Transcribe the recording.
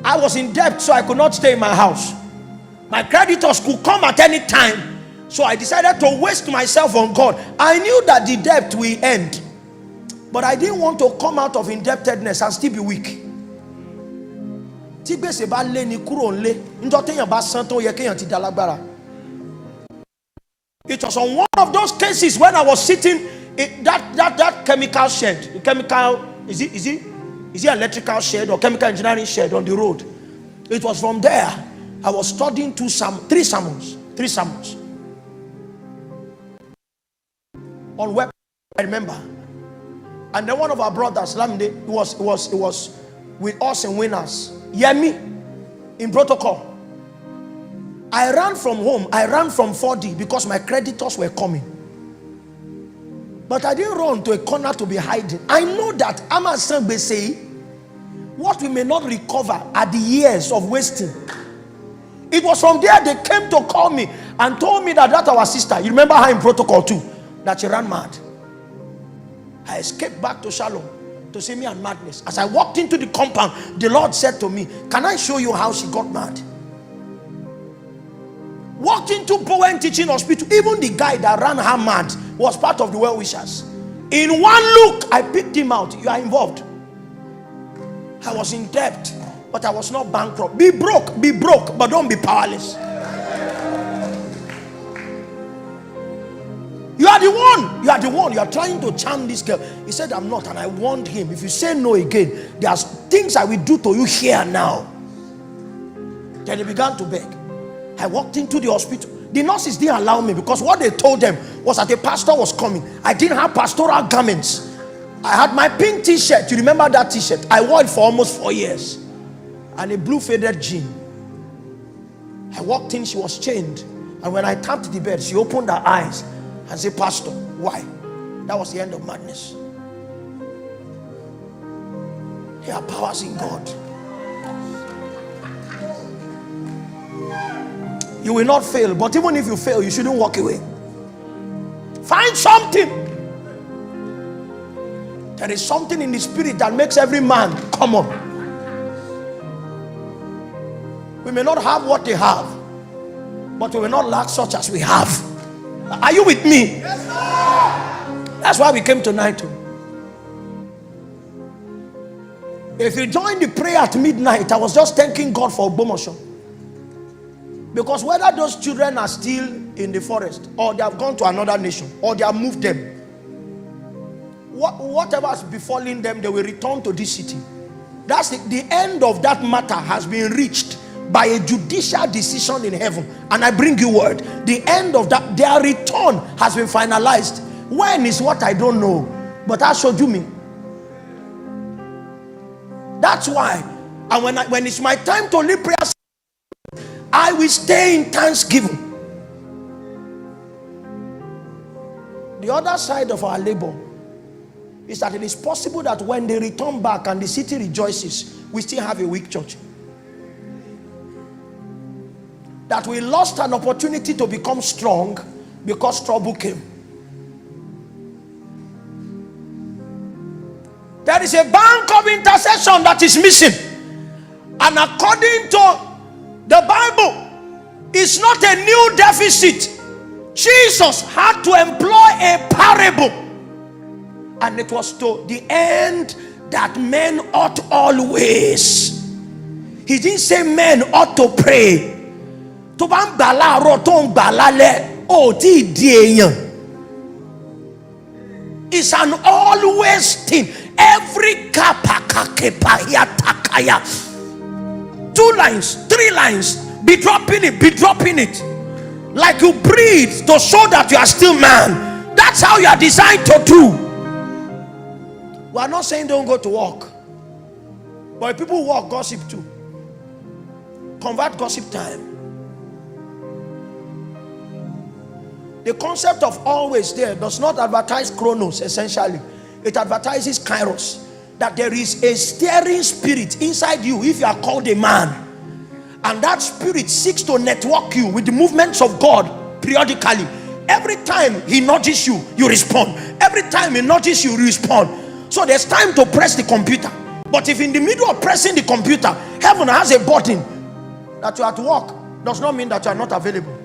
I was in debt, so I could not stay in my house. My creditors could come at any time. So I decided to waste myself on God. I knew that the debt will end. But I didn't want to come out of indebtedness and still be weak. It was on one of those cases when I was sitting in that chemical shed. Chemical, is it electrical shed or chemical engineering shed on the road? It was from there I was studying three sermons on web, I remember. And then one of our brothers, Lamde, was with us in Winners, Yemi, in protocol. I ran from home, I ran from 4D because my creditors were coming. But I didn't run to a corner to be hiding. I know that Amasan say what we may not recover are the years of wasting. It was from there they came to call me and told me that our sister, you remember her in protocol too, that she ran mad. I escaped back to Shalom to see me and madness. As I walked into the compound, the Lord said to me, can I show you how she got mad? Walked into Bowen Teaching Hospital. Even the guy that ran her mad was part of the well-wishers. In one look, I picked him out. You are involved. I was in debt, but I was not bankrupt. Be broke, but don't be powerless. You are the one. You are trying to charm this girl. He said, I'm not, and I warned him. If you say no again, there's things I will do to you here now. Then he began to beg. I walked into the hospital. The nurses didn't allow me because what they told them was that the pastor was coming. I didn't have pastoral garments. I had my pink t-shirt. You remember that t-shirt? I wore it for almost 4 years. And a blue faded jean. I walked in, she was chained. And when I tapped the bed, she opened her eyes and said, Pastor, why? That was the end of madness. There are powers in God. You will not fail, but even if you fail, you shouldn't walk away. Find something. There is something in the spirit that makes every man common. We may not have what they have, but we will not lack such as we have. Are you with me? Yes, sir. That's why we came tonight too. If you join the prayer at midnight, I was just thanking God for Bomosho. Because whether those children are still in the forest, or they have gone to another nation, or they have moved them, whatever has befallen them, they will return to this city. That's the end of that matter has been reached by a judicial decision in heaven. And I bring you word, the end of that, their return has been finalized. When is what I don't know, but I showed you me. That's why. And when it's my time to leave prayer, I will stay in thanksgiving. The other side of our labor is that it is possible that when they return back and the city rejoices, we still have a weak church. That we lost an opportunity to become strong because trouble came. There is a bank of intercession that is missing. And according to the Bible, it's not a new deficit. Jesus had to employ a parable. And it was to the end that men ought always. He didn't say men ought to pray. It's an always thing. Every takaya. 2 lines, 3 lines, be dropping it. Like you breathe to show that you are still man. That's how you are designed to do. We are not saying don't go to work, but if people work, gossip too. Convert gossip time. The concept of always there does not advertise chronos essentially. It advertises kairos. That there is a steering spirit inside you if you are called a man. And that spirit seeks to network you with the movements of God periodically. Every time he nudges you, you respond. Every time he nudges you, you respond. So there's time to press the computer. But if in the middle of pressing the computer, heaven has a button that you are at work, does not mean that you are not available.